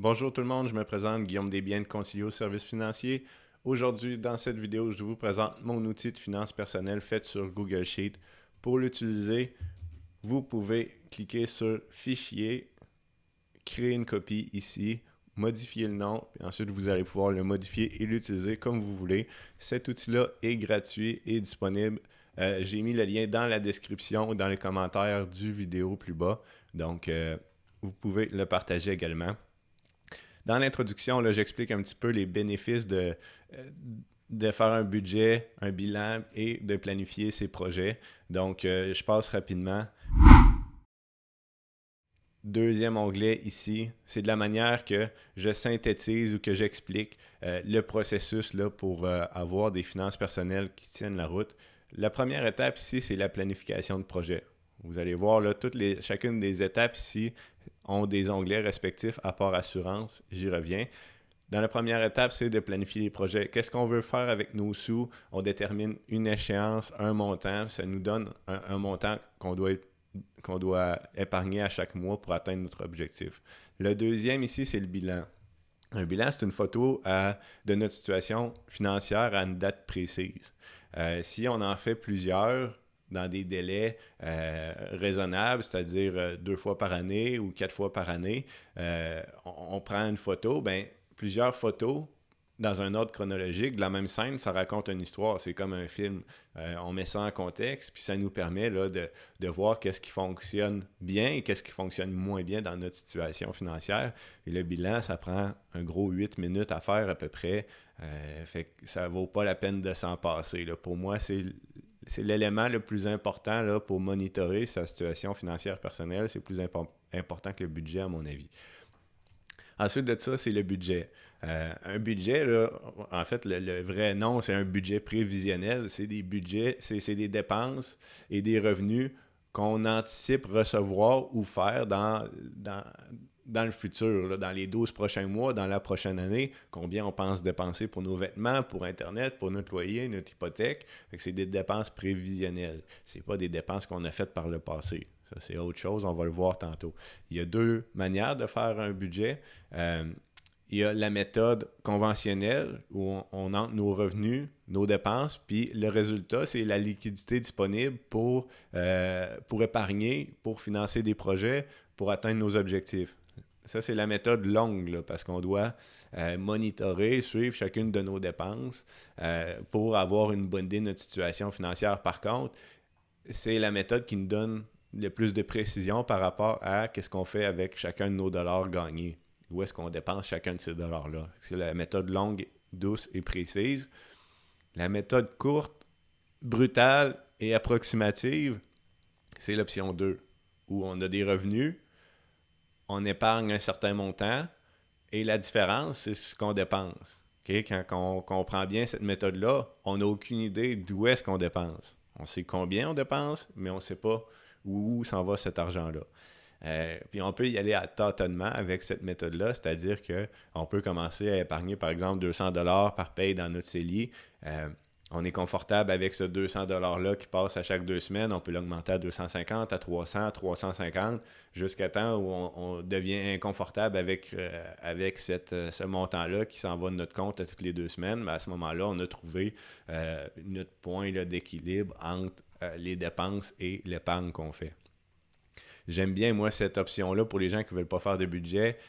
Bonjour tout le monde, je me présente Guillaume Desbiens de Concilio Services financiers. Aujourd'hui, dans cette vidéo, je vous présente mon outil de finances personnelles fait sur Google Sheet. Pour l'utiliser, vous pouvez cliquer sur Fichier, créer une copie ici, modifier le nom, puis ensuite vous allez pouvoir le modifier et l'utiliser comme vous voulez. Cet outil-là est gratuit et disponible. J'ai mis le lien dans la description ou dans les commentaires du vidéo plus bas. Donc, vous pouvez le partager également. Dans l'introduction, là, j'explique un petit peu les bénéfices de faire un budget, un bilan et de planifier ses projets. Donc, je passe rapidement. Deuxième onglet ici, c'est de la manière que je synthétise ou que j'explique le processus là, pour avoir des finances personnelles qui tiennent la route. La première étape ici, c'est la planification de projet. Vous allez voir, là, chacune des étapes ici ont des onglets respectifs à part assurance. J'y reviens. Dans la première étape, c'est de planifier les projets. Qu'est-ce qu'on veut faire avec nos sous? On détermine une échéance, un montant. Ça nous donne un montant qu'on doit épargner à chaque mois pour atteindre notre objectif. Le deuxième ici, c'est le bilan. Un bilan, c'est une photo de notre situation financière à une date précise. Si on en fait plusieurs dans des délais raisonnables, c'est-à-dire 2 fois par année ou 4 fois par année, on prend une photo, plusieurs photos dans un ordre chronologique de la même scène, ça raconte une histoire. C'est comme un film. On met ça en contexte, puis ça nous permet là, de voir qu'est-ce qui fonctionne bien et qu'est-ce qui fonctionne moins bien dans notre situation financière. Et le bilan, ça prend un gros 8 minutes à faire à peu près. Fait que ça vaut pas la peine de s'en passer. Là. Pour moi, c'est l'élément le plus important là, pour monitorer sa situation financière personnelle. C'est plus important que le budget, à mon avis. Ensuite de ça, c'est le budget. Un budget, là, en fait, le vrai nom, c'est un budget prévisionnel. C'est des budgets, c'est des dépenses et des revenus qu'on anticipe recevoir ou faire dans le futur, là, dans les 12 prochains mois, dans la prochaine année, combien on pense dépenser pour nos vêtements, pour Internet, pour notre loyer, notre hypothèque. Fait que c'est des dépenses prévisionnelles. Ce n'est pas des dépenses qu'on a faites par le passé. Ça, c'est autre chose, on va le voir tantôt. Il y a deux manières de faire un budget. Il y a la méthode conventionnelle où on entre nos revenus, nos dépenses, puis le résultat, c'est la liquidité disponible pour épargner, pour financer des projets, pour atteindre nos objectifs. Ça, c'est la méthode longue, là, parce qu'on doit monitorer, suivre chacune de nos dépenses pour avoir une bonne idée de notre situation financière. Par contre, c'est la méthode qui nous donne le plus de précision par rapport à qu'est-ce qu'on fait avec chacun de nos dollars gagnés. Où est-ce qu'on dépense chacun de ces dollars-là. C'est la méthode longue, douce et précise. La méthode courte, brutale et approximative, c'est l'option 2, où on a des revenus, on épargne un certain montant, et la différence, c'est ce qu'on dépense. Okay? Quand on comprend bien cette méthode-là, on n'a aucune idée d'où est-ce qu'on dépense. On sait combien on dépense, mais on ne sait pas où s'en va cet argent-là. Puis on peut y aller à tâtonnement avec cette méthode-là, c'est-à-dire qu'on peut commencer à épargner par exemple 200$ par paye dans notre CELI. On est confortable avec ce 200$-là qui passe à chaque 2 semaines. On peut l'augmenter à 250, à 300, 350, jusqu'à temps où on devient inconfortable avec ce montant-là qui s'en va de notre compte à toutes les 2 semaines. Mais à ce moment-là, on a trouvé notre point là, d'équilibre entre les dépenses et l'épargne qu'on fait. J'aime bien, moi, cette option-là pour les gens qui ne veulent pas faire de budget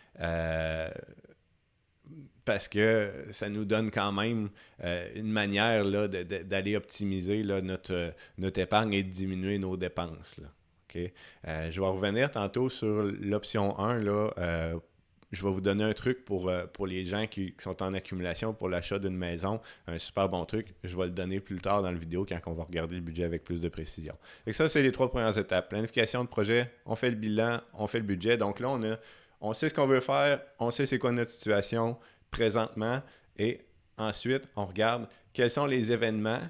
parce que ça nous donne quand même une manière là, d'aller optimiser là, notre épargne et de diminuer nos dépenses. Là. Okay? Je vais revenir tantôt sur l'option 1. Là, je vais vous donner un truc pour les gens qui sont en accumulation pour l'achat d'une maison. Un super bon truc. Je vais le donner plus tard dans la vidéo quand on va regarder le budget avec plus de précision. Et ça, c'est les 3 premières étapes. Planification de projet, on fait le bilan, on fait le budget. Donc là, on sait ce qu'on veut faire, on sait c'est quoi notre situation présentement et ensuite, on regarde quels sont les événements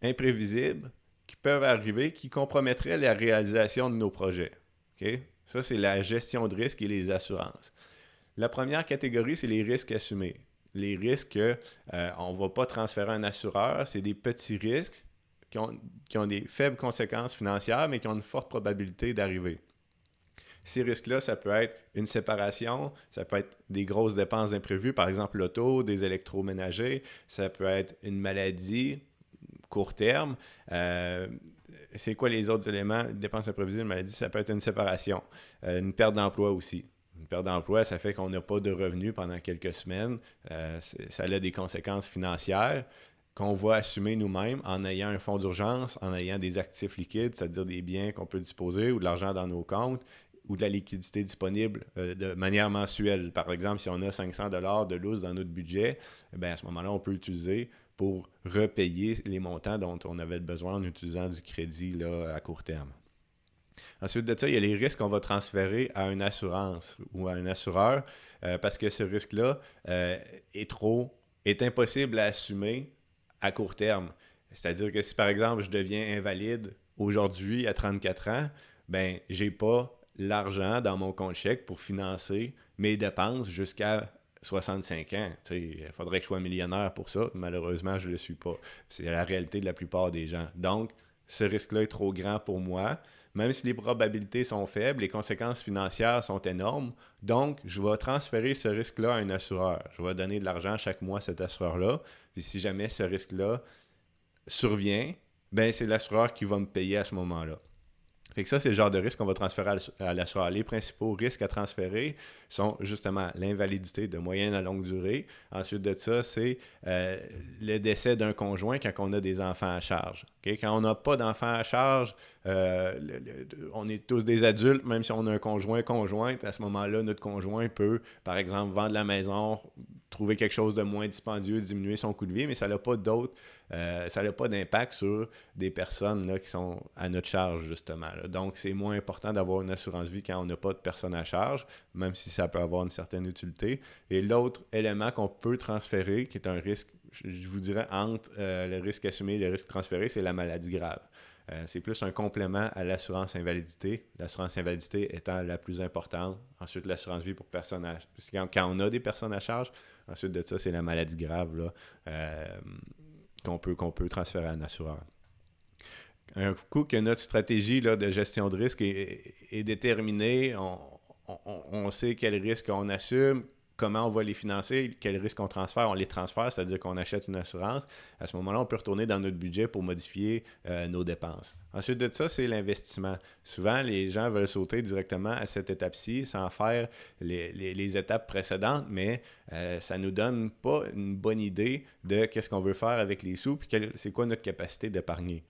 imprévisibles qui peuvent arriver qui compromettraient la réalisation de nos projets. Okay? Ça, c'est la gestion de risque et les assurances. La première catégorie, c'est les risques assumés. Les risques qu'on ne va pas transférer à un assureur, c'est des petits risques qui ont des faibles conséquences financières, mais qui ont une forte probabilité d'arriver. Ces risques-là, ça peut être une séparation, ça peut être des grosses dépenses imprévues, par exemple l'auto, des électroménagers, ça peut être une maladie court terme. C'est quoi les autres éléments? Dépenses imprévisibles, maladie, ça peut être une séparation, une perte d'emploi aussi. Une perte d'emploi, ça fait qu'on n'a pas de revenus pendant quelques semaines. Ça a des conséquences financières qu'on va assumer nous-mêmes en ayant un fonds d'urgence, en ayant des actifs liquides, c'est-à-dire des biens qu'on peut disposer ou de l'argent dans nos comptes ou de la liquidité disponible de manière mensuelle. Par exemple, si on a 500 $ de loose dans notre budget, bien à ce moment-là, on peut l'utiliser pour repayer les montants dont on avait besoin en utilisant du crédit là, à court terme. Ensuite de ça, il y a les risques qu'on va transférer à une assurance ou à un assureur parce que ce risque-là est impossible à assumer à court terme. C'est-à-dire que si, par exemple, je deviens invalide aujourd'hui à 34 ans, ben j'ai pas l'argent dans mon compte chèque pour financer mes dépenses jusqu'à 65 ans. Il faudrait que je sois millionnaire pour ça. Malheureusement, je ne le suis pas. C'est la réalité de la plupart des gens. Donc, ce risque-là est trop grand pour moi. Même si les probabilités sont faibles, les conséquences financières sont énormes. Donc, je vais transférer ce risque-là à un assureur. Je vais donner de l'argent chaque mois à cet assureur-là. Puis si jamais ce risque-là survient, ben c'est l'assureur qui va me payer à ce moment-là. Fait que ça, c'est le genre de risque qu'on va transférer à l'assureur. Les principaux risques à transférer sont justement l'invalidité de moyenne à longue durée. Ensuite de ça, c'est le décès d'un conjoint quand on a des enfants à charge. Okay? Quand on n'a pas d'enfants à charge, on est tous des adultes, même si on a un conjointe, à ce moment-là, notre conjoint peut, par exemple, vendre la maison, trouver quelque chose de moins dispendieux, diminuer son coût de vie, mais ça n'a pas d'impact sur des personnes là, qui sont à notre charge, justement. Là. Donc, c'est moins important d'avoir une assurance vie quand on n'a pas de personne à charge, même si ça peut avoir une certaine utilité. Et l'autre élément qu'on peut transférer, qui est un risque, je vous dirais, entre le risque assumé et le risque transféré, c'est la maladie grave. C'est plus un complément à l'assurance invalidité. L'assurance invalidité étant la plus importante. Ensuite, l'assurance vie pour personnes à charge. Quand on a des personnes à charge, ensuite de ça, c'est la maladie grave là, qu'on peut transférer à un assureur. Un coup que notre stratégie là, de gestion de risque est déterminée, on sait quels risques on assume, comment on va les financer, quels risques on les transfère, c'est-à-dire qu'on achète une assurance. À ce moment-là, on peut retourner dans notre budget pour modifier nos dépenses. Ensuite de ça, c'est l'investissement. Souvent, les gens veulent sauter directement à cette étape-ci sans faire les étapes précédentes, mais ça ne nous donne pas une bonne idée de qu'est-ce qu'on veut faire avec les sous et c'est quoi notre capacité d'épargner.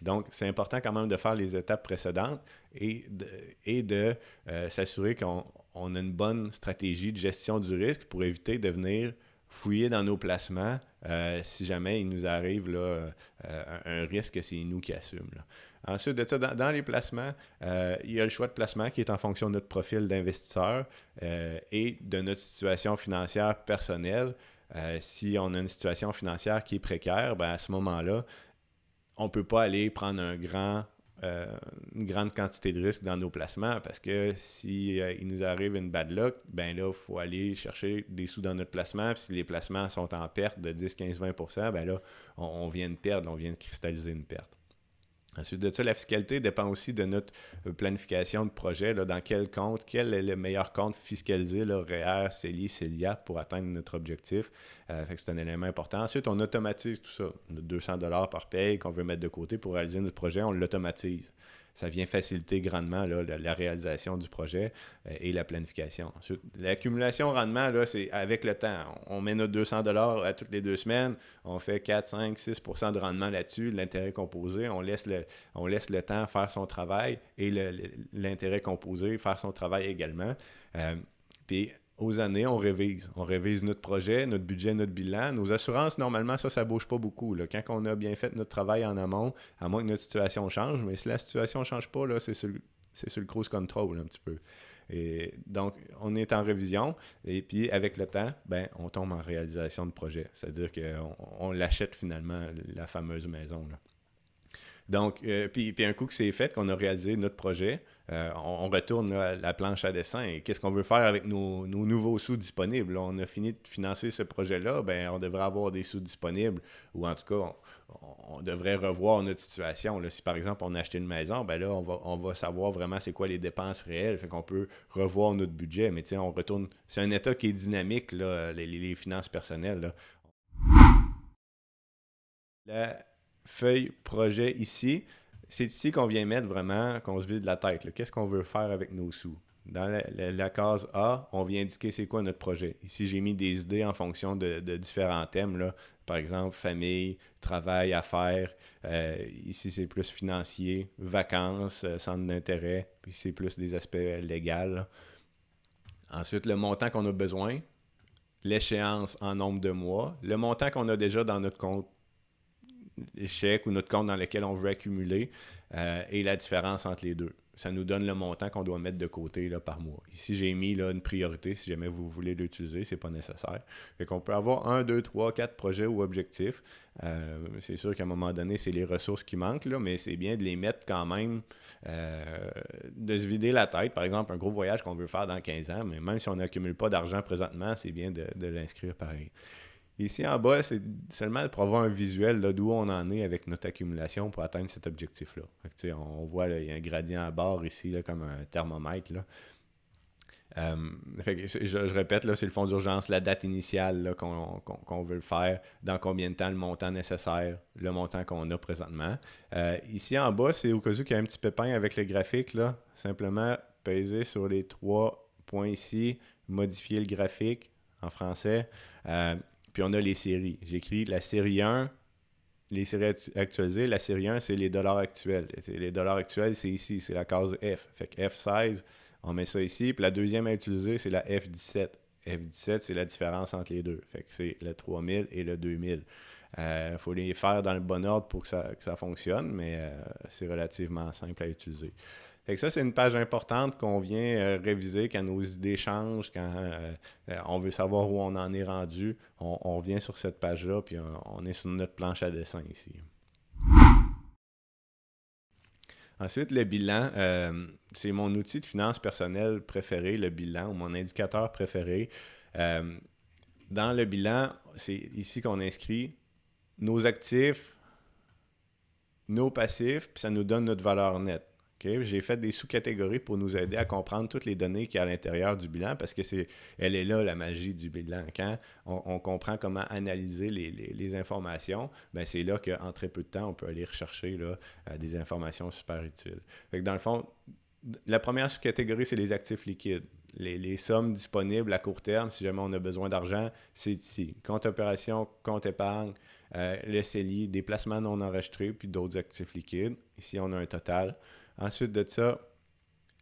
Donc, c'est important quand même de faire les étapes précédentes et de s'assurer qu'on a une bonne stratégie de gestion du risque pour éviter de venir fouiller dans nos placements si jamais il nous arrive là, un risque que c'est nous qui assumons. Là. Ensuite de ça, dans les placements, il y a le choix de placement qui est en fonction de notre profil d'investisseur et de notre situation financière personnelle. Si on a une situation financière qui est précaire, ben à ce moment-là, on ne peut pas aller prendre une grande quantité de risques dans nos placements parce que si il nous arrive une bad luck, ben là, il faut aller chercher des sous dans notre placement. Puis si les placements sont en perte de 10, 15, 20%, ben là, on vient de perdre, on vient de cristalliser une perte. Ensuite de ça, la fiscalité dépend aussi de notre planification de projet. Là, dans quel compte, quel est le meilleur compte fiscalisé, là, REER, CELI, CELIA, pour atteindre notre objectif. Fait que c'est un élément important. Ensuite, on automatise tout ça. On a 200 $ par paye qu'on veut mettre de côté pour réaliser notre projet, on l'automatise. Ça vient faciliter grandement là, la réalisation du projet et la planification. Ensuite, l'accumulation rendement, là, c'est avec le temps. On met notre 200 $ à toutes les 2 semaines, on fait 4, 5, 6% de rendement là-dessus, l'intérêt composé, on laisse le temps faire son travail et l'intérêt composé faire son travail également. Puis, aux années, on révise. On révise notre projet, notre budget, notre bilan. Nos assurances, normalement, ça ne bouge pas beaucoup. Là. Quand on a bien fait notre travail en amont, à moins que notre situation change, mais si la situation ne change pas, là, c'est sur le cruise control un petit peu. Et donc, on est en révision et puis avec le temps, ben, on tombe en réalisation de projet. C'est-à-dire qu'on l'achète finalement, la fameuse maison. Là. Donc, puis un coup que c'est fait, qu'on a réalisé notre projet, on retourne là, à la planche à dessin et qu'est-ce qu'on veut faire avec nos nouveaux sous disponibles. Là, on a fini de financer ce projet-là, ben on devrait avoir des sous disponibles ou en tout cas, on devrait revoir notre situation. Là. Si par exemple on a acheté une maison, ben là, on va savoir vraiment c'est quoi les dépenses réelles, fait qu'on peut revoir notre budget. Mais tu sais, on retourne, c'est un état qui est dynamique, là, les finances personnelles. Là. La feuille projet ici, c'est ici qu'on vient mettre vraiment, qu'on se vide la tête. Là. Qu'est-ce qu'on veut faire avec nos sous? Dans la case A, on vient indiquer c'est quoi notre projet. Ici, j'ai mis des idées en fonction de différents thèmes. Là. Par exemple, famille, travail, affaires. Ici, c'est plus financier, vacances, centre d'intérêt. Puis c'est plus des aspects légaux. Là. Ensuite, le montant qu'on a besoin, l'échéance en nombre de mois, le montant qu'on a déjà dans notre compte chèque ou notre compte dans lequel on veut accumuler et la différence entre les deux. Ça nous donne le montant qu'on doit mettre de côté là, par mois. Ici, j'ai mis là, une priorité. Si jamais vous voulez l'utiliser, ce n'est pas nécessaire. Fait qu'on peut avoir 1, 2, 3, 4 projets ou objectifs. C'est sûr qu'à un moment donné, c'est les ressources qui manquent, là, mais c'est bien de les mettre quand même, de se vider la tête. Par exemple, un gros voyage qu'on veut faire dans 15 ans, mais même si on n'accumule pas d'argent présentement, c'est bien de l'inscrire pareil. Ici en bas, c'est seulement pour avoir un visuel d'où on en est avec notre accumulation pour atteindre cet objectif-là. On voit il y a un gradient à barre ici, là, comme un thermomètre. Là. Fait que je répète, là, c'est le fonds d'urgence, la date initiale là, qu'on veut le faire, dans combien de temps, le montant nécessaire, le montant qu'on a présentement. Ici en bas, c'est au cas où il y a un petit pépin avec le graphique. Là, simplement peser sur les 3 points ici, modifier le graphique en français. Puis on a les séries. J'écris la série 1, les séries actualisées. La série 1, c'est les dollars actuels. Les dollars actuels, c'est ici, c'est la case F. Fait que F16, on met ça ici. Puis la deuxième à utiliser, c'est la F17. F17, c'est la différence entre les deux. Fait que c'est le 3000 et le 2000. Il faut les faire dans le bon ordre pour que ça fonctionne, mais c'est relativement simple à utiliser. Fait que ça, c'est une page importante qu'on vient réviser quand nos idées changent, quand on veut savoir où on en est rendu. On revient sur cette page-là, puis on est sur notre planche à dessin ici. Ensuite, le bilan, c'est mon outil de finance personnelle préféré, le bilan, ou mon indicateur préféré. Dans le bilan, c'est ici qu'on inscrit nos actifs, nos passifs, puis ça nous donne notre valeur nette. Okay? J'ai fait des sous-catégories pour nous aider à comprendre toutes les données qu'il y a à l'intérieur du bilan parce que elle est là, la magie du bilan. Quand on comprend comment analyser les informations, ben c'est là qu'en très peu de temps, on peut aller rechercher là, des informations super utiles. Fait que dans le fond, la première sous-catégorie, c'est les actifs liquides. Les sommes disponibles à court terme, si jamais on a besoin d'argent, c'est ici. Compte opération, compte épargne, le CELI, des placements non enregistrés, puis d'autres actifs liquides. Ici, on a un total. Ensuite de ça,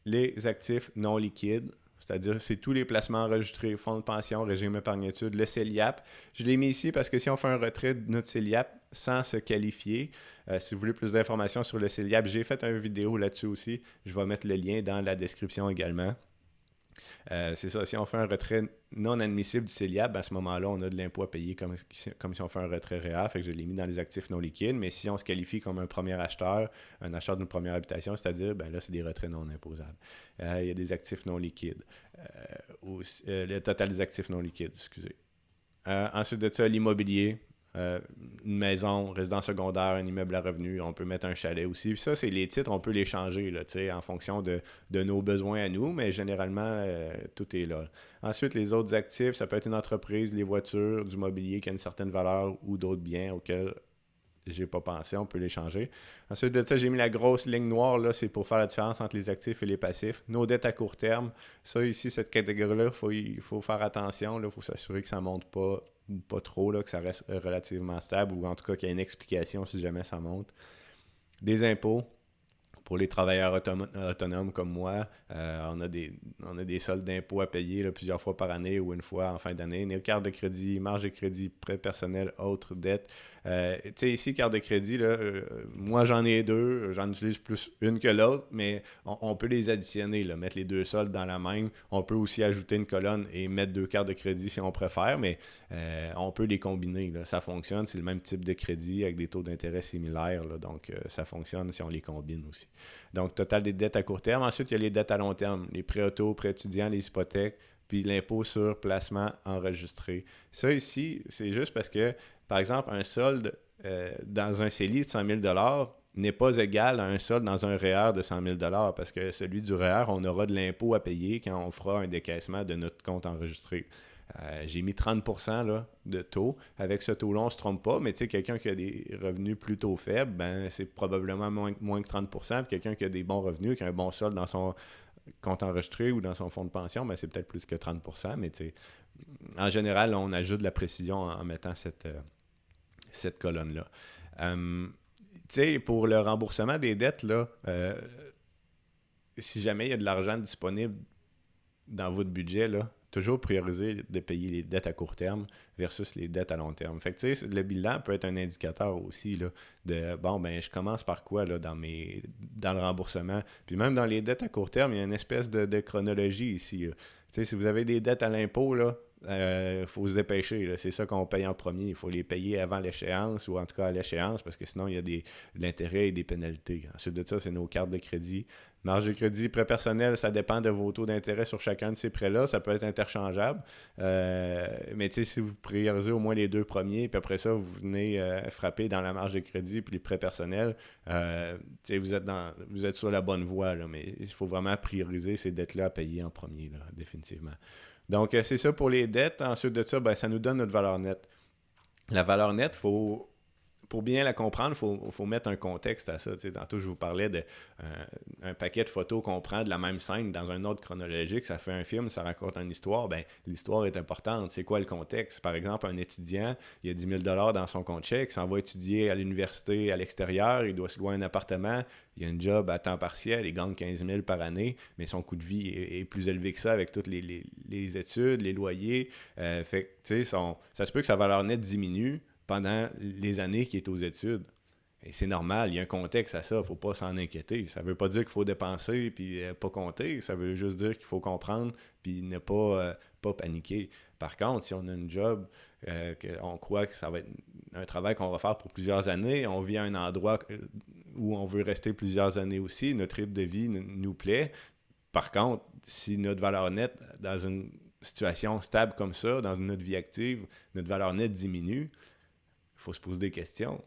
les actifs non liquides, c'est-à-dire c'est tous les placements enregistrés, fonds de pension, régime épargne-études, le CELIAP. Je l'ai mis ici parce que si on fait un retrait de notre CELIAP sans se qualifier, si vous voulez plus d'informations sur le CELIAP, j'ai fait une vidéo là-dessus aussi. Je vais mettre le lien dans la description également. C'est ça, si on fait un retrait non admissible du CELIAP, à ce moment-là, on a de l'impôt à payer comme si on fait un retrait réel, fait que je l'ai mis dans les actifs non liquides, mais si on se qualifie comme un premier acheteur, un acheteur d'une première habitation, c'est-à-dire, ben là, c'est des retraits non imposables. Il y a des actifs non liquides. Le total des actifs non liquides, excusez. Ensuite de ça, l'immobilier. Une maison, résidence secondaire, un immeuble à revenu, on peut mettre un chalet aussi. Puis ça, c'est les titres, on peut les changer là, en fonction de nos besoins à nous, mais généralement, tout est là. Ensuite, les autres actifs, ça peut être une entreprise, les voitures, du mobilier qui a une certaine valeur ou d'autres biens auxquels j'ai pas pensé, on peut les changer. Ensuite de ça, j'ai mis la grosse ligne noire, là, c'est pour faire la différence entre les actifs et les passifs. Nos dettes à court terme, ça ici, cette catégorie-là, il faut faire attention, il faut s'assurer que ça ne monte pas trop, là, que ça reste relativement stable ou en tout cas qu'il y ait une explication si jamais ça monte. Des impôts Pour les travailleurs autonomes comme moi, on a des soldes d'impôts à payer là, plusieurs fois par année ou une fois en fin d'année. Nos cartes de crédit, marge de crédit, prêts personnels, autres dettes. Tu sais, ici, carte de crédit, là, moi j'en ai deux, j'en utilise plus une que l'autre, mais on peut les additionner, là, mettre les deux soldes dans la même. On peut aussi ajouter une colonne et mettre deux cartes de crédit si on préfère, mais on peut les combiner. Là. Ça fonctionne, c'est le même type de crédit avec des taux d'intérêt similaires, là, donc ça fonctionne si on les combine aussi. Donc, total des dettes à court terme. Ensuite, il y a les dettes à long terme, les prêts auto, prêts étudiants, les hypothèques, puis l'impôt sur placement enregistré. Ça ici, c'est juste parce que, par exemple, un solde dans un CELI de 100 000 n'est pas égal à un solde dans un REER de 100 000 parce que celui du REER, on aura de l'impôt à payer quand on fera un décaissement de notre compte enregistré. J'ai mis 30% là, de taux. Avec ce taux-là, on ne se trompe pas, mais tu sais, quelqu'un qui a des revenus plutôt faibles, ben, c'est probablement moins que 30%. Puis quelqu'un qui a des bons revenus, qui a un bon solde dans son compte enregistré ou dans son fonds de pension, ben, c'est peut-être plus que 30%. Mais tu sais, en général, on ajoute de la précision en mettant cette colonne-là. Tu sais, pour le remboursement des dettes, là, si jamais il y a de l'argent disponible dans votre budget, là, toujours prioriser de payer les dettes à court terme versus les dettes à long terme. Fait que, tu sais, le bilan peut être un indicateur aussi là, de, bon, ben je commence par quoi là, dans le remboursement. Puis même dans les dettes à court terme, il y a une espèce de chronologie ici. Tu sais, si vous avez des dettes à l'impôt, là, faut se dépêcher. Là. C'est ça qu'on paye en premier. Il faut les payer avant l'échéance ou en tout cas à l'échéance parce que sinon, il y a de l'intérêt et des pénalités. Ensuite de ça, c'est nos cartes de crédit. Marge de crédit, prêt personnel, ça dépend de vos taux d'intérêt sur chacun de ces prêts-là. Ça peut être interchangeable. Mais si vous priorisez au moins les deux premiers, puis après ça, vous venez frapper dans la marge de crédit puis les prêts personnels, vous êtes sur la bonne voie. Là, mais il faut vraiment prioriser ces dettes-là à payer en premier, là, définitivement. Donc, c'est ça pour les dettes. Ensuite de ça, ben, ça nous donne notre valeur nette. La valeur nette, pour bien la comprendre, il faut mettre un contexte à ça. Tu sais, tantôt, je vous parlais d'un paquet de photos qu'on prend de la même scène dans un ordre chronologique. Ça fait un film, ça raconte une histoire. Ben, l'histoire est importante. C'est quoi le contexte? Par exemple, un étudiant, il a 10 000 dans son compte chèque, il s'en va étudier à l'université à l'extérieur, il doit se louer un appartement, il a un job à temps partiel, il gagne 15 000 par année, mais son coût de vie est plus élevé que ça avec toutes les études, les loyers. Fait que, tu sais, ça se peut que sa valeur nette diminue pendant les années qu'il est aux études. Et c'est normal, il y a un contexte à ça, il ne faut pas s'en inquiéter. Ça ne veut pas dire qu'il faut dépenser puis pas compter, ça veut juste dire qu'il faut comprendre puis ne pas paniquer. Par contre, si on a une job, qu'on croit que ça va être un travail qu'on va faire pour plusieurs années, on vit à un endroit où on veut rester plusieurs années aussi, notre rythme de vie nous plaît. Par contre, si notre valeur nette, dans une situation stable comme ça, dans notre vie active, notre valeur nette diminue, il faut se poser des questions.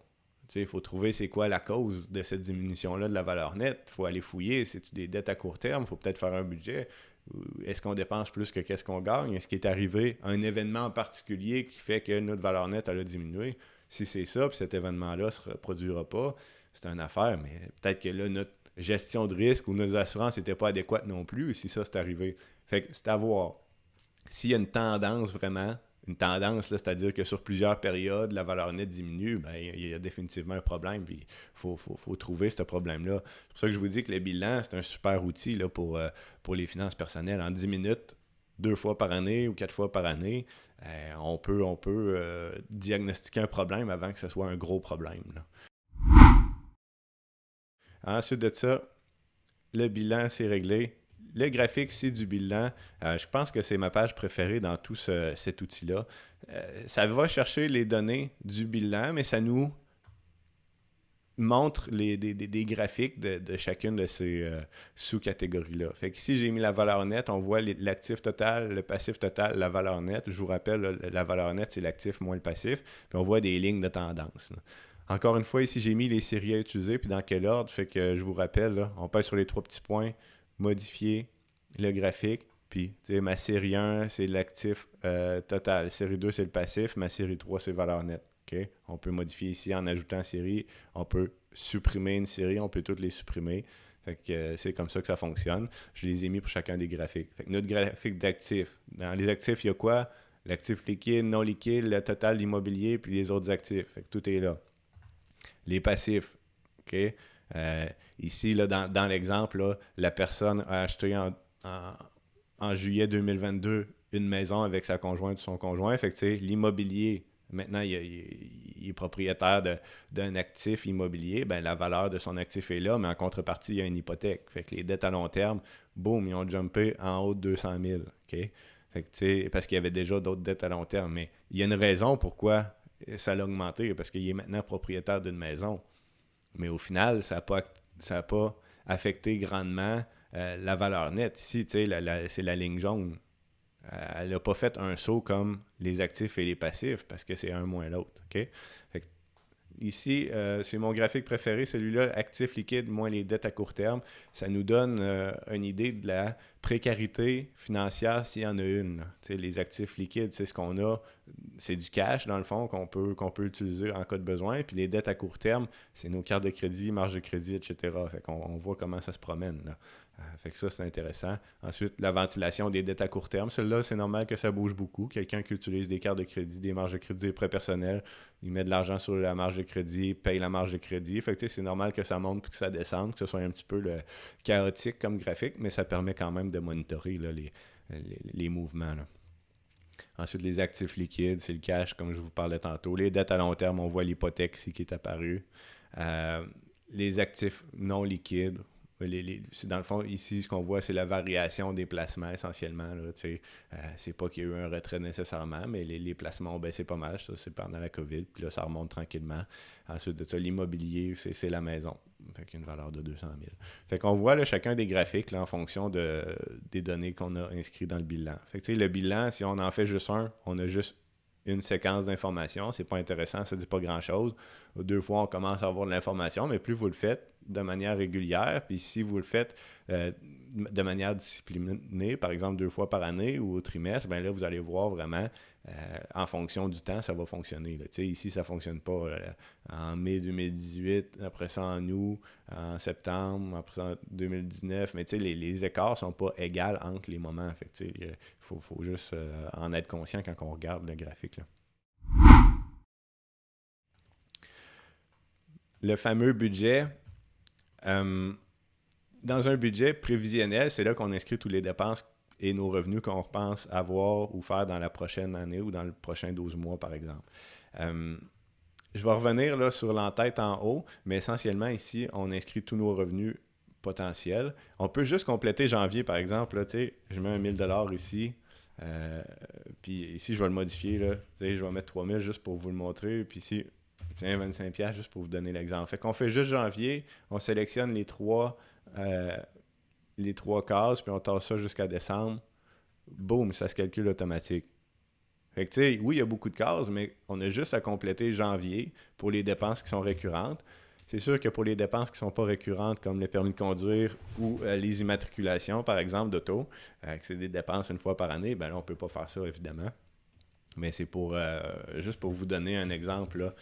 Il faut trouver c'est quoi la cause de cette diminution-là de la valeur nette. Il faut aller fouiller. C'est-tu des dettes à court terme? Il faut peut-être faire un budget. Est-ce qu'on dépense plus que qu'est-ce qu'on gagne? Est-ce qu'il est arrivé un événement en particulier qui fait que notre valeur nette elle a diminué? Si c'est ça, puis cet événement-là ne se reproduira pas, c'est une affaire. Mais peut-être que là, notre gestion de risque ou nos assurances n'étaient pas adéquates non plus si ça c'est arrivé. Fait que c'est à voir. S'il y a une tendance vraiment, une tendance, là, c'est-à-dire que sur plusieurs périodes, la valeur nette diminue, ben, il y a définitivement un problème, puis il faut trouver ce problème-là. C'est pour ça que je vous dis que le bilan, c'est un super outil là, pour les finances personnelles. En 10 minutes, 2 fois par année ou 4 fois par année, on peut diagnostiquer un problème avant que ce soit un gros problème. Là. Ensuite de ça, le bilan, c'est réglé. Le graphique, c'est du bilan. Je pense que c'est ma page préférée dans tout cet outil-là. Ça va chercher les données du bilan, mais ça nous montre des graphiques de chacune de ces sous-catégories-là. Fait que ici, j'ai mis la valeur nette. On voit l'actif total, le passif total, la valeur nette. Je vous rappelle, là, la valeur nette, c'est l'actif moins le passif. Puis on voit des lignes de tendance. Là. Encore une fois, ici, j'ai mis les séries à utiliser, puis dans quel ordre. Fait que je vous rappelle, là, on passe sur les 3 petits points, modifier le graphique, puis ma série 1, c'est l'actif total. Série 2, c'est le passif. Ma série 3, c'est valeur nette. Okay? On peut modifier ici en ajoutant série. On peut supprimer une série. On peut toutes les supprimer. Fait que, c'est comme ça que ça fonctionne. Je les ai mis pour chacun des graphiques. Fait que notre graphique d'actifs. Dans les actifs, il y a quoi? L'actif liquide, non liquide, le total immobilier, puis les autres actifs. Fait que tout est là. Les passifs, OK? Ici, là, dans l'exemple, là, la personne a acheté en juillet 2022 une maison avec sa conjointe ou son conjoint. Fait que, l'immobilier, maintenant, il est propriétaire d'un actif immobilier. Ben, la valeur de son actif est là, mais en contrepartie, il y a une hypothèque. Fait que les dettes à long terme, boum, ils ont jumpé en haut de 200 000. OK? Fait que, parce qu'il y avait déjà d'autres dettes à long terme. Mais il y a une raison pourquoi ça a augmenté, parce qu'il est maintenant propriétaire d'une maison. Mais au final, ça n'a pas affecté grandement la valeur nette. Ici, c'est la ligne jaune. Elle n'a pas fait un saut comme les actifs et les passifs parce que c'est un moins l'autre. OK? Fait que ici, c'est mon graphique préféré, celui-là, actifs liquides moins les dettes à court terme. Ça nous donne une idée de la précarité financière s'il y en a une. Les actifs liquides, c'est ce qu'on a, c'est du cash dans le fond qu'on peut utiliser en cas de besoin. Puis les dettes à court terme, c'est nos cartes de crédit, marge de crédit, etc. Fait qu'on voit comment ça se promène, là. Fait que ça, c'est intéressant. Ensuite, la ventilation des dettes à court terme. Celle-là, c'est normal que ça bouge beaucoup. Quelqu'un qui utilise des cartes de crédit, des marges de crédit, des prêts personnels, il met de l'argent sur la marge de crédit, paye la marge de crédit. Fait que c'est normal que ça monte puis que ça descende, que ce soit un petit peu chaotique comme graphique, mais ça permet quand même de monitorer là, les mouvements. Là. Ensuite, les actifs liquides, c'est le cash, comme je vous parlais tantôt. Les dettes à long terme, on voit l'hypothèque ici qui est apparue. Les actifs non liquides, dans le fond, ici, ce qu'on voit, c'est la variation des placements essentiellement. Là, c'est pas qu'il y a eu un retrait nécessairement, mais les placements ont baissé pas mal. Ça, c'est pendant la COVID. Puis là, ça remonte tranquillement. Ensuite de ça, l'immobilier, c'est la maison. Fait qu'il y a une valeur de 200 000. Fait qu'on voit là, chacun des graphiques là, en fonction des données qu'on a inscrites dans le bilan. Fait que le bilan, si on en fait juste un, on a juste une séquence d'informations. C'est pas intéressant, ça dit pas grand-chose. 2 fois, on commence à avoir de l'information, mais plus vous le faites de manière régulière, puis si vous le faites de manière disciplinée, par exemple 2 fois par année ou au trimestre, bien là, vous allez voir vraiment, en fonction du temps, ça va fonctionner. Là. Ici, ça ne fonctionne pas en mai 2018, après ça en août, en septembre, après ça en 2019, mais les écarts ne sont pas égaux entre les moments. Il faut juste en être conscient quand on regarde le graphique. Là. Le fameux budget, dans un budget prévisionnel, c'est là qu'on inscrit toutes les dépenses et nos revenus qu'on pense avoir ou faire dans la prochaine année ou dans le prochain 12 mois, par exemple. Je vais revenir là, sur l'entête en haut, mais essentiellement, ici, on inscrit tous nos revenus potentiels. On peut juste compléter janvier, par exemple. Là, je mets 1 000 ici. Puis ici, je vais le modifier. Là, je vais mettre 3 000 juste pour vous le montrer. Puis ici, tiens, 25$ juste pour vous donner l'exemple. Fait qu'on fait juste janvier, on sélectionne les trois cases, puis on tasse ça jusqu'à décembre. Boum, ça se calcule automatique. Fait que, tu sais, oui, il y a beaucoup de cases, mais on a juste à compléter janvier pour les dépenses qui sont récurrentes. C'est sûr que pour les dépenses qui ne sont pas récurrentes, comme le permis de conduire ou les immatriculations, par exemple, d'auto, que c'est des dépenses une fois par année, ben là, on ne peut pas faire ça, évidemment. Mais c'est pour juste pour vous donner un exemple là,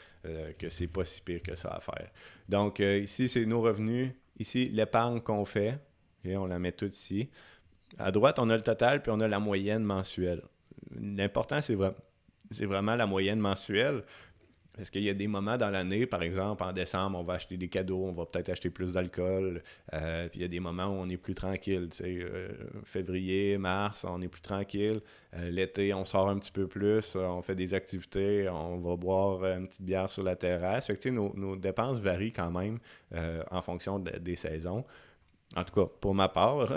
que c'est pas si pire que ça à faire. Donc, ici, c'est nos revenus. Ici, l'épargne qu'on fait. Okay, on la met toute ici. À droite, on a le total, puis on a la moyenne mensuelle. L'important, c'est vraiment la moyenne mensuelle. Parce qu'il y a des moments dans l'année, par exemple, en décembre, on va acheter des cadeaux, on va peut-être acheter plus d'alcool. Puis il y a des moments où on est plus tranquille. Février, mars, on est plus tranquille. L'été, on sort un petit peu plus, on fait des activités, on va boire une petite bière sur la terrasse. Fait que, nos dépenses varient quand même en fonction des saisons. En tout cas, pour ma part.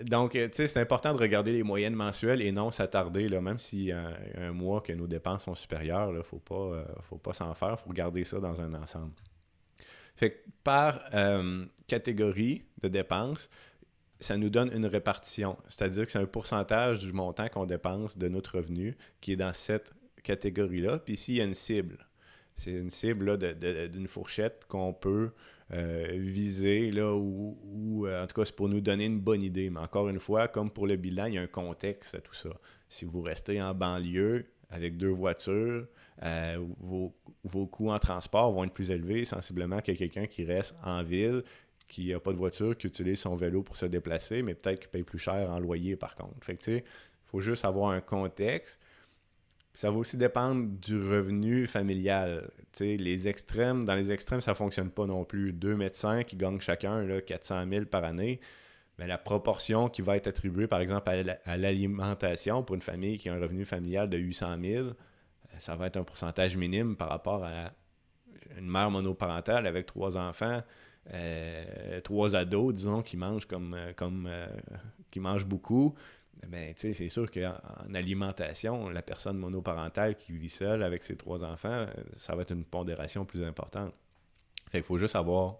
Donc, c'est important de regarder les moyennes mensuelles et non s'attarder, là, même s'il y a un mois que nos dépenses sont supérieures, il ne faut pas s'en faire, il faut regarder ça dans un ensemble. Fait que par catégorie de dépenses, ça nous donne une répartition. C'est-à-dire que c'est un pourcentage du montant qu'on dépense de notre revenu qui est dans cette catégorie-là. Puis ici, il y a une cible. C'est une cible là, d'une fourchette qu'on peut viser, là, ou en tout cas, c'est pour nous donner une bonne idée. Mais encore une fois, comme pour le bilan, il y a un contexte à tout ça. Si vous restez en banlieue avec 2 voitures, vos coûts en transport vont être plus élevés sensiblement que quelqu'un qui reste en ville, qui n'a pas de voiture, qui utilise son vélo pour se déplacer, mais peut-être qu'il paye plus cher en loyer par contre. Fait que tu sais, il faut juste avoir un contexte. Ça va aussi dépendre du revenu familial. Tu sais, dans les extrêmes, ça ne fonctionne pas non plus. Deux médecins qui gagnent chacun là, 400 000 par année, mais la proportion qui va être attribuée, par exemple, à l'alimentation pour une famille qui a un revenu familial de 800 000, ça va être un pourcentage minime par rapport à une mère monoparentale avec trois enfants, trois ados, disons, qui mangent beaucoup. Ben, c'est sûr qu'en alimentation, la personne monoparentale qui vit seule avec ses trois enfants, ça va être une pondération plus importante. Fait qu'il faut juste avoir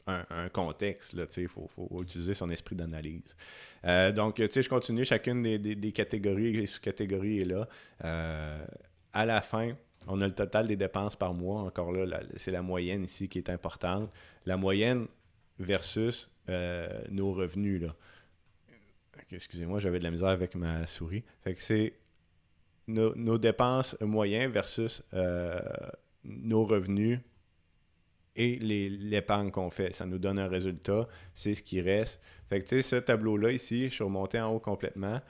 un contexte, là, faut utiliser son esprit d'analyse. Donc, je continue, chacune des catégories et sous-catégories est là. À la fin, on a le total des dépenses par mois. Encore là, c'est la moyenne ici qui est importante. La moyenne versus nos revenus, là. Okay, excusez-moi, j'avais de la misère avec ma souris. Fait que c'est nos dépenses moyennes versus nos revenus et l'épargne qu'on fait. Ça nous donne un résultat, c'est ce qui reste. Fait que tu sais, ce tableau-là ici, je suis remonté en haut complètement,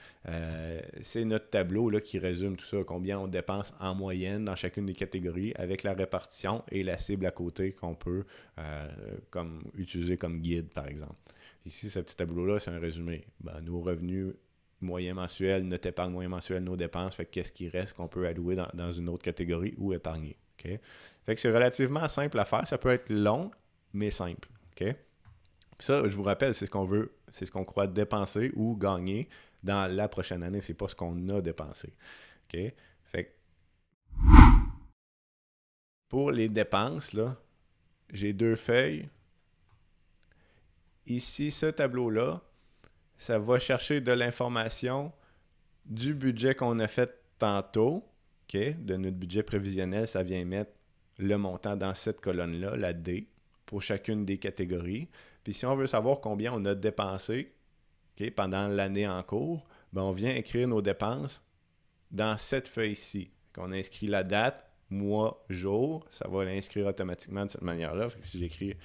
c'est notre tableau là, qui résume tout ça, combien on dépense en moyenne dans chacune des catégories avec la répartition et la cible à côté qu'on peut utiliser comme guide, par exemple. Ici, ce petit tableau-là, c'est un résumé. Ben, nos revenus moyens mensuels, notre épargne moyenne mensuelle, nos dépenses, fait qu'est-ce qui reste qu'on peut allouer dans une autre catégorie ou épargner. Okay? Fait que c'est relativement simple à faire. Ça peut être long, mais simple. Okay? Puis ça, je vous rappelle, c'est ce qu'on veut, c'est ce qu'on croit dépenser ou gagner dans la prochaine année. C'est pas ce qu'on a dépensé. Okay? Fait que pour les dépenses, là, j'ai deux feuilles. Ici, ce tableau-là, ça va chercher de l'information du budget qu'on a fait tantôt. Okay? De notre budget prévisionnel, ça vient mettre le montant dans cette colonne-là, la D, pour chacune des catégories. Puis si on veut savoir combien on a dépensé pendant l'année en cours, ben on vient écrire nos dépenses dans cette feuille-ci. On inscrit la date, mois, jour, ça va l'inscrire automatiquement de cette manière-là. Fait que si j'écris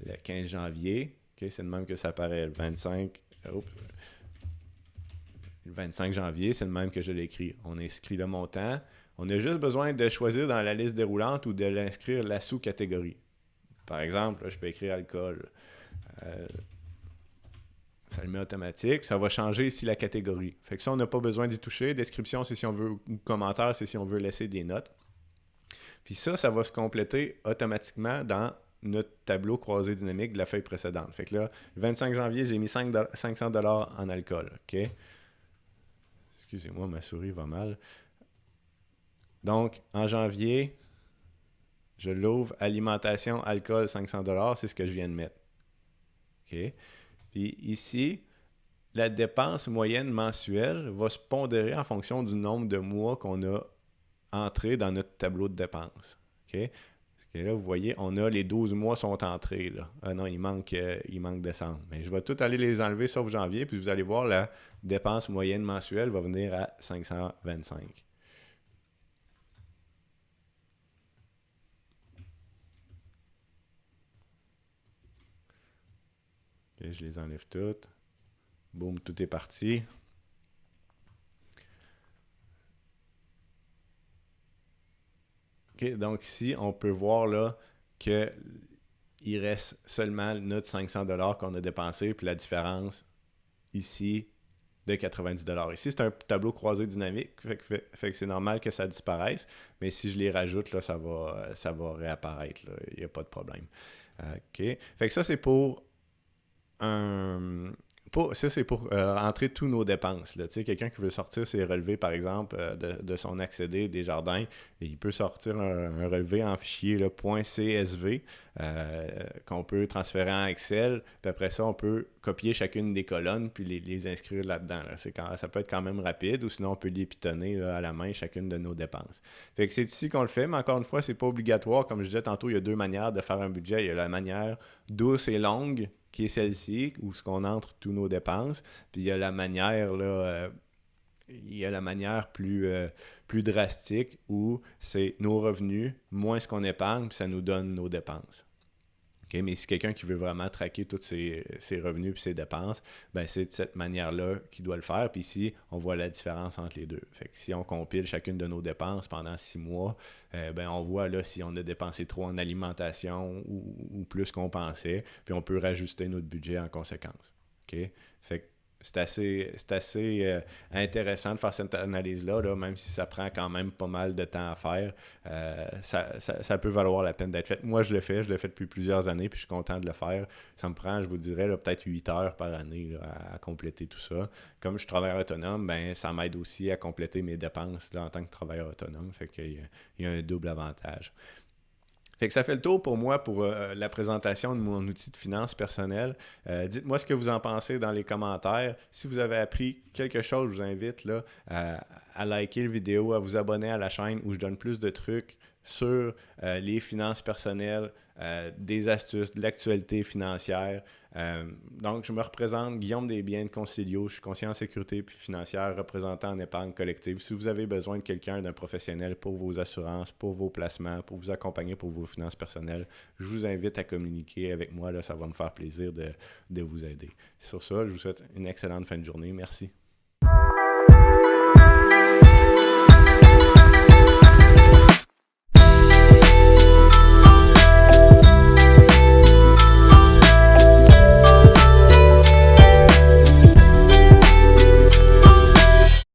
le 15 janvier, c'est de même que ça apparaît le 25. Le 25 janvier, c'est le même que je l'écris. On inscrit le montant. On a juste besoin de choisir dans la liste déroulante ou de l'inscrire la sous-catégorie. Par exemple, là, je peux écrire alcool. Ça le met automatique. Ça va changer ici la catégorie. Fait que ça, on n'a pas besoin d'y toucher. Description, c'est si on veut, ou commentaire, c'est si on veut laisser des notes. Puis ça va se compléter automatiquement dans notre tableau croisé dynamique de la feuille précédente. Fait que là, le 25 janvier, j'ai mis 500 $ en alcool. OK? Excusez-moi, ma souris va mal. Donc, en janvier, je l'ouvre, alimentation, alcool, 500 $, c'est ce que je viens de mettre. OK? Puis ici, la dépense moyenne mensuelle va se pondérer en fonction du nombre de mois qu'on a entré dans notre tableau de dépenses. OK? Parce que là, vous voyez, on a les 12 mois sont entrés. Là. Ah non, il manque décembre. Mais je vais tout aller les enlever sauf janvier, puis vous allez voir, la dépense moyenne mensuelle va venir à 525. Okay, je les enlève toutes. Boum, tout est parti. Okay, donc ici, on peut voir là qu'il reste seulement notre 500 $ qu'on a dépensé, puis la différence ici de 90 $. Ici, c'est un tableau croisé dynamique, fait que c'est normal que ça disparaisse, mais si je les rajoute, là, ça va réapparaître. Il n'y a pas de problème. OK. Fait que ça, c'est pour ça, c'est pour rentrer tous nos dépenses. Là. Quelqu'un qui veut sortir ses relevés, par exemple, de son accédé des jardins, il peut sortir un relevé en fichier là, .csv qu'on peut transférer en Excel. Puis après ça, on peut copier chacune des colonnes puis les inscrire là-dedans. Là. Ça peut être quand même rapide, ou sinon on peut les pitonner là, à la main chacune de nos dépenses. Fait que c'est ici qu'on le fait, mais encore une fois, c'est pas obligatoire. Comme je disais tantôt, il y a deux manières de faire un budget. Il y a la manière douce et longue, qui est celle-ci, où ce qu'on entre tous nos dépenses. Puis il y a la manière, là, plus drastique, où c'est nos revenus, moins ce qu'on épargne, puis ça nous donne nos dépenses. OK? Mais si quelqu'un qui veut vraiment traquer tous ses revenus et ses dépenses, ben c'est de cette manière-là qu'il doit le faire. Puis ici, on voit la différence entre les deux. Fait que si on compile chacune de nos dépenses pendant 6 mois, ben on voit là si on a dépensé trop en alimentation ou plus qu'on pensait. Puis on peut rajuster notre budget en conséquence. OK? Fait que c'est assez intéressant de faire cette analyse-là, là, même si ça prend quand même pas mal de temps à faire. Ça peut valoir la peine d'être fait. Moi, je le fais depuis plusieurs années, puis je suis content de le faire. Ça me prend, je vous dirais, là, peut-être 8 heures par année là, à compléter tout ça. Comme je suis travailleur autonome, ben, ça m'aide aussi à compléter mes dépenses là, en tant que travailleur autonome. Fait qu'il y a un double avantage. Fait que ça fait le tour pour moi pour la présentation de mon outil de finance personnelle. Dites-moi ce que vous en pensez dans les commentaires. Si vous avez appris quelque chose, je vous invite là, à liker la vidéo, à vous abonner à la chaîne où je donne plus de trucs sur les finances personnelles, des astuces, de l'actualité financière. Donc, je me représente Guillaume Desbiens de Concilio. Je suis conseiller en sécurité puis financière, représentant en épargne collective. Si vous avez besoin de quelqu'un, d'un professionnel pour vos assurances, pour vos placements, pour vous accompagner pour vos finances personnelles, je vous invite à communiquer avec moi. Là, ça va me faire plaisir de vous aider. Sur ça, je vous souhaite une excellente fin de journée. Merci.